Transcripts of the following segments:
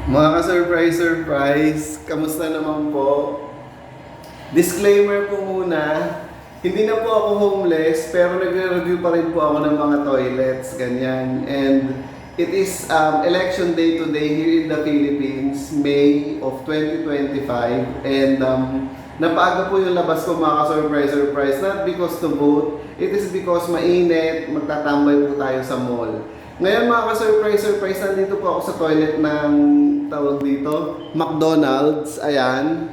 Mga ka-surprise, kamusta naman po? Disclaimer po muna, hindi na po ako homeless, pero nagre-review pa rin po ako ng mga toilets, ganyan. And it is election day today here in the Philippines, May of 2025. And napaaga po yung labas ko mga ka-surprise, not because to vote, it is because mainit, magtatambay po tayo sa mall. Ngayon mga ka-surprise, nandito po ako sa toilet ng tawag dito, McDonald's, ayan.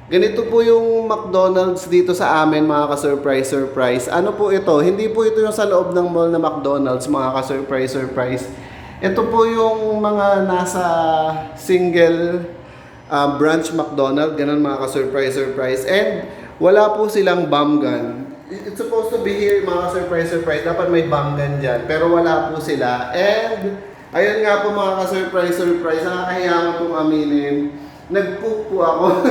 Ganito po yung McDonald's dito sa amin mga ka-surprise. Ano po ito? Hindi po ito yung sa loob ng mall na McDonald's mga ka-surprise. Ito po yung mga nasa single branch McDonald's, ganun mga ka-surprise. And wala po silang bomb gun. It's supposed to be here mga surprise. Dapat may bomb gun dyan. Pero wala po sila. And ayun nga po mga ka-surprise. Nakakahiya ko pong aminin. Nag-poop po ako.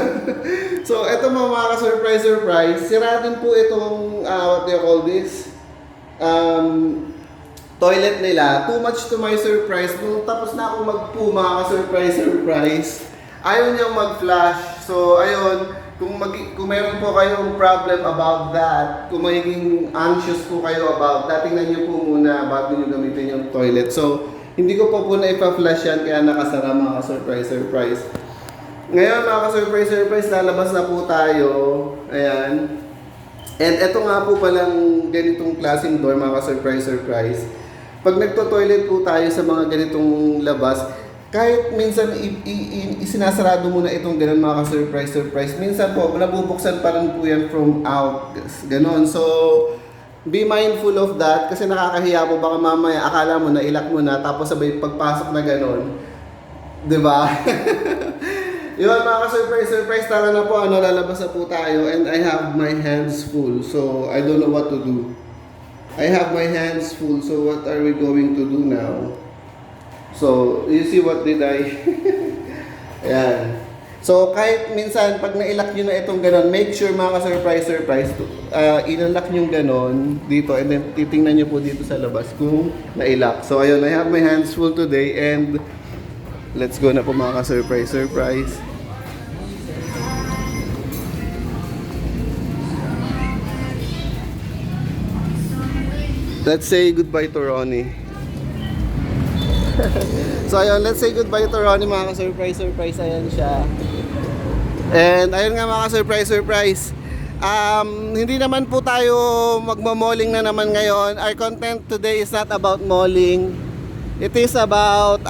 So eto mga ka-surprise. Sira din po itong what do you call this? Toilet nila. Too much to my surprise. Nung tapos na ako mag-poo mga ka-surprise. Ayaw niyang mag-flash. So ayun. Kung meron po kayong problem about that, kung magiging anxious po kayo about that, tingnan niyo po muna bago niyo gamitin yung toilet. So, hindi ko po na ipa-flash yan, kaya nakasara mga surprise. Ngayon mga ka-surprise, lalabas na po tayo. Ayan. And eto nga po palang ganitong klaseng door mga ka-surprise. Pag nagto-toilet po tayo sa mga ganitong labas, kahit minsan isinasarado mo na itong ganun mga ka-surprise. Minsan po, nabubuksan pa rin po yan from out. Ganon. So, be mindful of that kasi nakakahiya po. Baka mamaya akala mo na ilak mo na tapos sabay pagpasok na ganon. Diba? Yun mga ka-surprise. Tara na po, lalabas na po tayo and I have my hands full. So, I don't know what to do. I have my hands full. So, what are we going to do now? So, you see what did I... Ayan. So, kahit minsan, pag nailak nyo na itong ganon, make sure mga ka-surprise, inalak nyo ganon dito and then titingnan nyo po dito sa labas kung nailak. So, ayun, I have my hands full today and let's go na po mga ka-surprise. Let's say goodbye to Ronnie. So ayun, let's say goodbye to Ronnie mga ka-surprise. Ayan siya. And ayun nga mga ka-surprise. Hindi naman po tayo magmo-malling na naman ngayon. Our content today is not about malling. It is about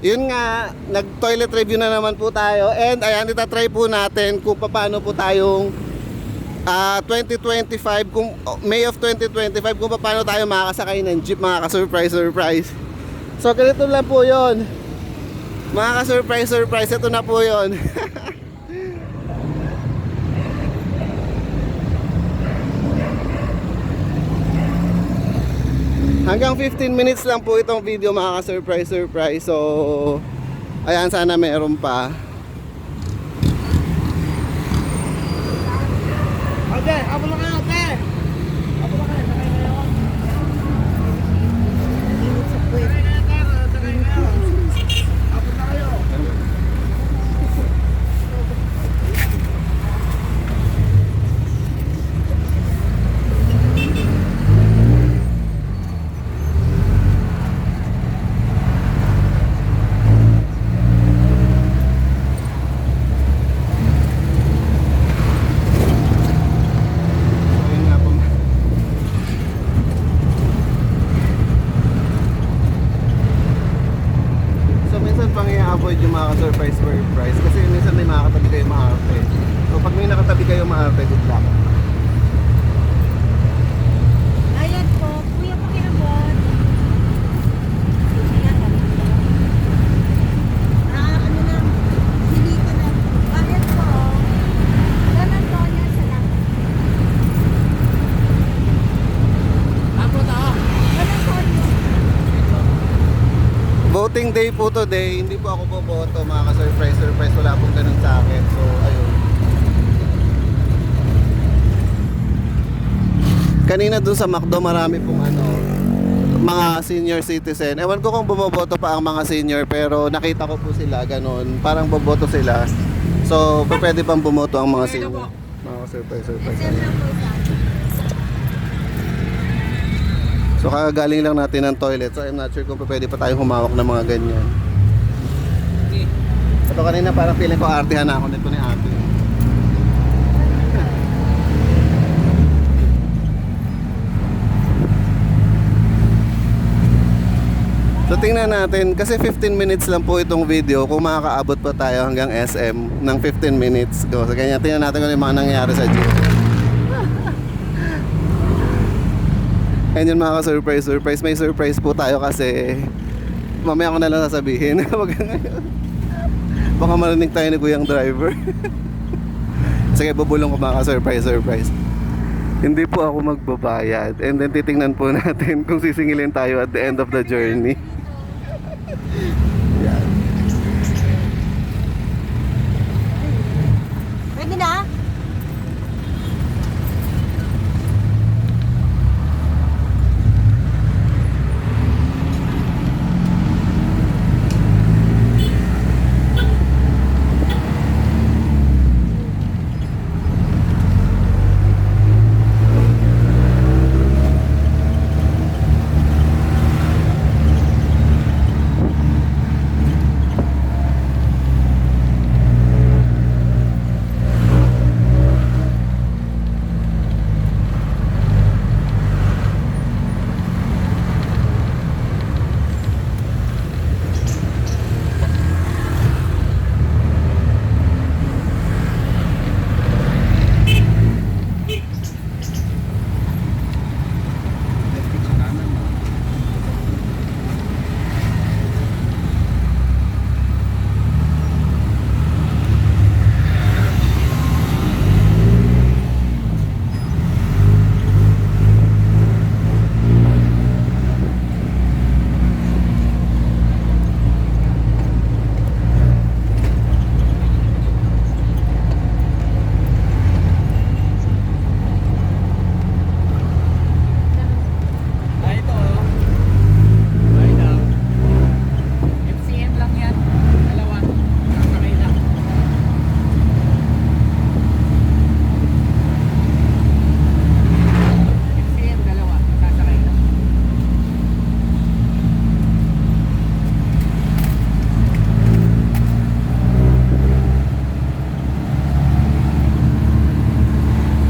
yun nga, nag-toilet review na naman po tayo. And ayan, itatry po natin kung paano po tayong 2025, kung May of 2025, kung paano tayo makakasakay ng jeep mga ka-surprise. So ganito lang po yun. Mga ka-surprise, ito na po yun. Hanggang 15 minutes lang po itong video mga ka-surprise. So ayan, sana meron pa. Ate, abo lang kayo, ate! Abo lang kayo, sakay kayo. Sakay kayo, sakay kayo. Abo na kayo. Avoid yung mga ka-surprise kasi minsan may makakatabi kayo maarte. So pag may nakatabi kayo maarte, good luck. Ayan po, kuya po kinabot. Ano na, silito na. Ayan po. Ganun po niya sa lang. Abo na ako. Ganun po niya. Voting day po today, hindi po ako boboto mga ka-surprise. Wala pong ganun sa akin. So ayun. Kanina dun sa McDo marami pong mga senior citizen. Ewan ko kung bumoboto pa ang mga senior, pero nakita ko po sila ganun. Parang boboto sila. So, pwede pang bumoto ang mga senior. Mga surprise. SM lang po sa akin. So, kakagaling lang natin ng toilet. So, I'm not sure kung pwede pa tayo humawak ng mga ganyan. Ito kanina parang feeling ko artihan na ako nito ni ate. So tingnan natin, kasi 15 minutes lang po itong video, kung makakaabot pa tayo hanggang SM ng 15 minutes. So ganyan, tingnan natin kung ano yung mga nangyari sa jeep. And yun mga ka-surprise. May surprise po tayo kasi mamaya ko na lang sasabihin. Baka marinig tayo ni kuyang driver. Sige, bubulong ko mga ka-surprise. Hindi po ako magbabayad. And then titingnan po natin kung sisingilin tayo at the end of the journey. Yan. Pwede na?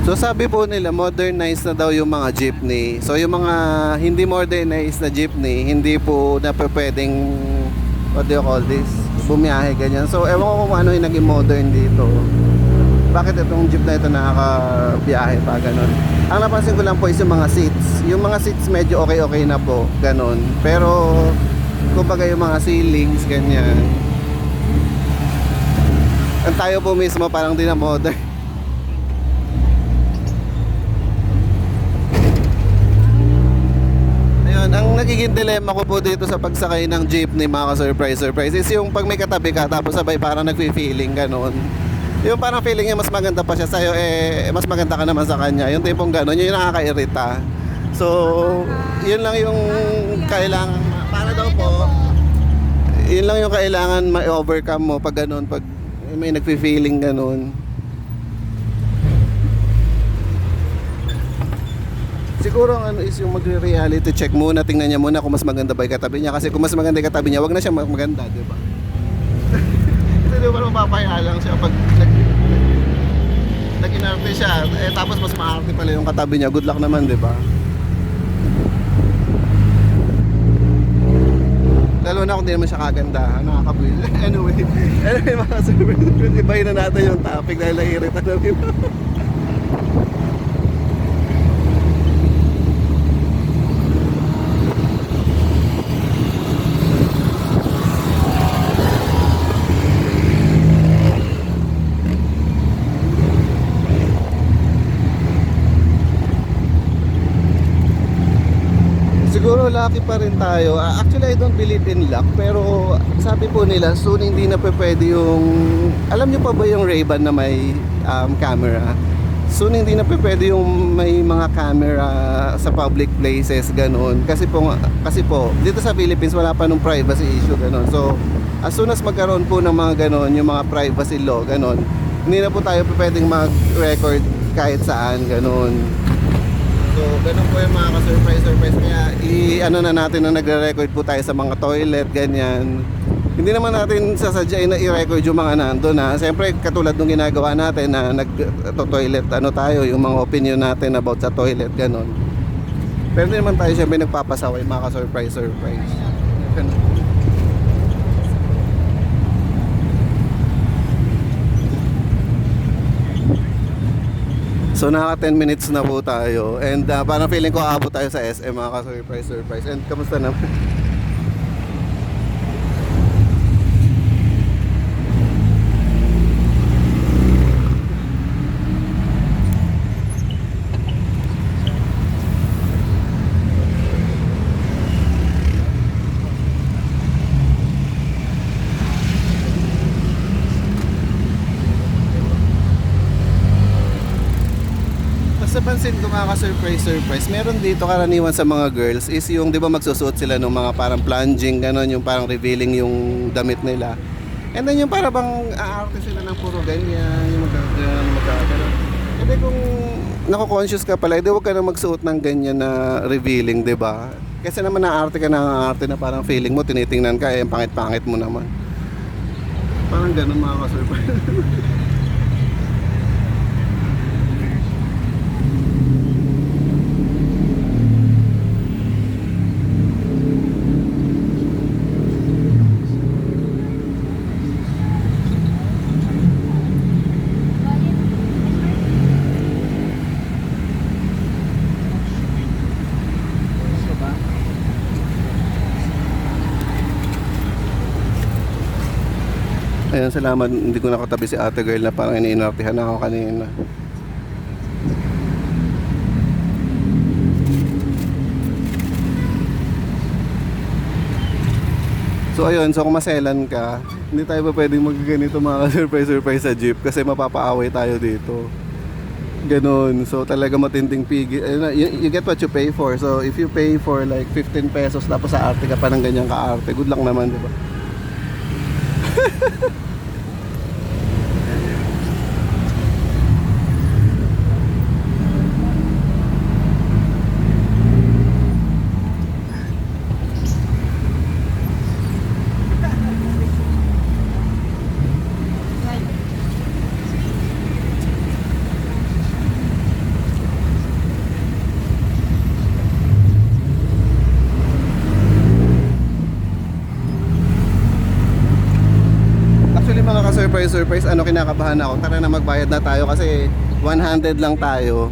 So sabi po nila modernized na daw yung mga jeepney. So yung mga hindi modernized na jeepney, hindi po na pwedeng, what do you call this, bumiyahe ganyan. So ewan ko kung ano yung naging modern dito. Bakit itong jeep na ito nakakabiyahe pa ganun. Ang napansin ko lang po is yung mga seats. Yung mga seats medyo okay na po, ganun. Pero kumbaga yung mga ceilings ganyan. Ang tayo po mismo parang di na modern. Ang nagiging dilemma ko po dito sa pagsakay ng jeepney mga ka-surprise is yung pag may katabi ka tapos sabay parang nagfi-feeling ganun. Yung parang feeling niya mas maganda pa siya sa'yo, mas maganda ka naman sa kanya. Yung tipong ganun, yun yung nakakairita. So, yun lang yung kailangan, para daw po, yun lang yung kailangan ma-overcome mo pag ganun, pag may nagfi-feeling ganun. Siguro ang ano is yung magre-reality check muna, tingnan niya muna kung mas maganda ba yung katabi niya. Kasi kung mas maganda yung katabi niya, wag na siya maganda, di ba? Kasi di ba mapapahiya lang siya pag nag-inarte siya, tapos mas maarte pala yung katabi niya. Good luck naman, di ba? Lalo na kung di naman siya kaganda, nakakabuil. Anyway, mga surprise, ibahin na natin yung topic dahil naiirita na rin. Siguro lucky pa rin tayo. Actually, I don't believe in luck. Pero sabi po nila, soon hindi na pwede yung... Alam niyo pa ba yung Ray-Ban na may camera? soon hindi na pwede yung may mga camera sa public places ganun. Kasi po dito sa Philippines wala pa nung privacy issue ganun. So as soon as magkaroon po ng mga ganun, yung mga privacy law ganun, hindi na po tayo pwedeng mag-record kahit saan ganun. So ganun po yung mga ka-surprise kaya i-ano na natin na nagre-record po tayo sa mga toilet ganyan. Hindi naman natin sasadyain na i-record yung mga nandun ha. Siyempre katulad nung ginagawa natin na nag-toilet ano tayo, yung mga opinion natin about sa toilet ganon. Pero hindi naman tayo siyempre nagpapasaway mga ka-surprise. Ganun. So naka 10 minutes na po tayo and parang feeling ko aabot tayo sa SM mga ka-surprise. And kamusta naman? Sa pansin ko mga ka-surprise, meron dito karaniwan sa mga girls is yung 'di ba magsusuot sila ng mga parang plunging ganon, yung parang revealing yung damit nila. And then yung para bang aarte sila ng puro ganyan, yung magkaganon. And then kung nako-conscious ka pala, huwag ka na magsuot ng ganyan na revealing, 'di ba? Kasi naman naarte ka na arte na parang feeling mo tinitingnan ka eh, pangit-pangit mo naman. Parang ganon mga ka-surprise. Ayun, salamat. Hindi ko nakatabi si ate girl na parang iniinartihan ako kanina. So ayun, so kung maselan ka, hindi tayo pa pwedeng magganito mga surprise sa jeep kasi mapapaaway tayo dito. Ganon. So talaga matinding pigi. You get what you pay for. So if you pay for like 15 pesos tapos sa arte ka pa ng ganyang kaarte, good luck naman, di ba? Mga ka-surprise, ano kinakabahan ako, tara na magbayad na tayo kasi 100 lang tayo.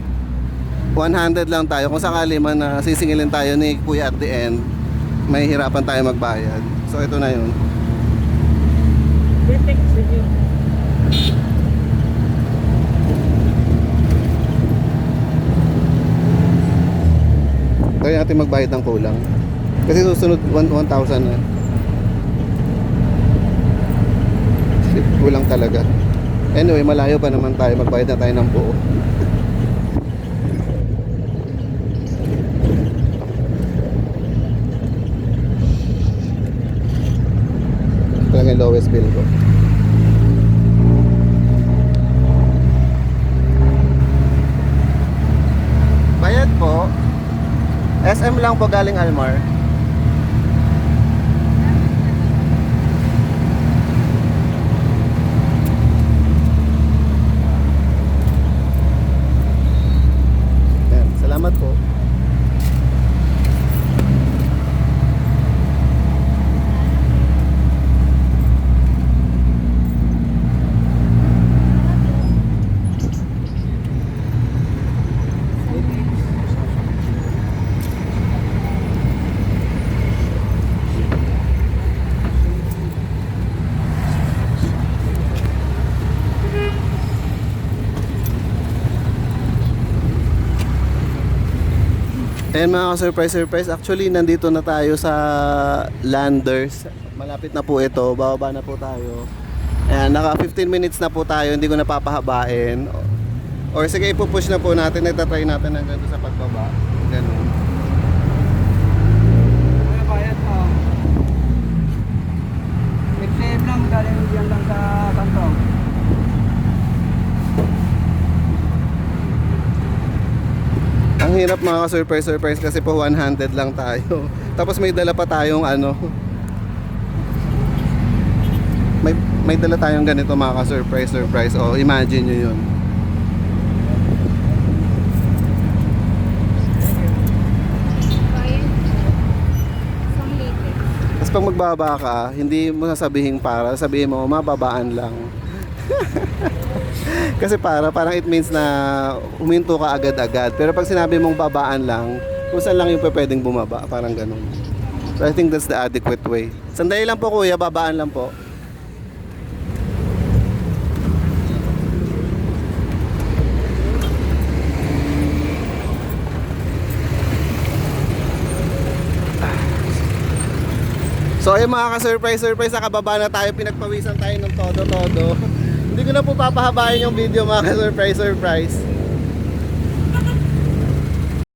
100 lang tayo. Kung sakali man na sisingilin tayo ni Kuya at the end, may hirapan tayo magbayad. So ito na yun. Kaya natin magbayad ng kulang. Kasi susunod 1,000 na. Kulang talaga. Anyway, malayo pa naman tayo. Magbayad na tayo ng buo. Ito lang yung lowest bill ko. Bayad po. SM lang po galing Almar. Salamat po. Ayan mga ka-surprise, actually nandito na tayo sa Landers. Malapit na po ito, bababa na po tayo. Ayan, naka 15 minutes na po tayo, hindi ko napapahabain. Or sige, ipupush na po natin. Itatry natin hanggang doon sa pagbaba. Ganun. Ano bayad mo? Exam lang, galing yan lang sa kanto. Ang hirap mga ka-surprise kasi po 100 lang tayo. Tapos may dala pa tayong ano. May dala tayong ganito mga ka-surprise. O, imagine nyo yun. Bayad po. Isang litre. Tapos pag magbaba ka, hindi mo sasabihin para, sabihin mo, mababaan lang. Kasi parang it means na huminto ka agad-agad. Pero pag sinabi mong babaan lang, kung saan lang yung pwedeng bumaba, parang ganun. So I think that's the adequate way. Sandali lang po kuya, babaan lang po. So ayun mga ka-surprise, nakababa na tayo, pinagpawisan tayo ng todo-todo. Hindi ko na po papahabain yung video mga ka-surprise.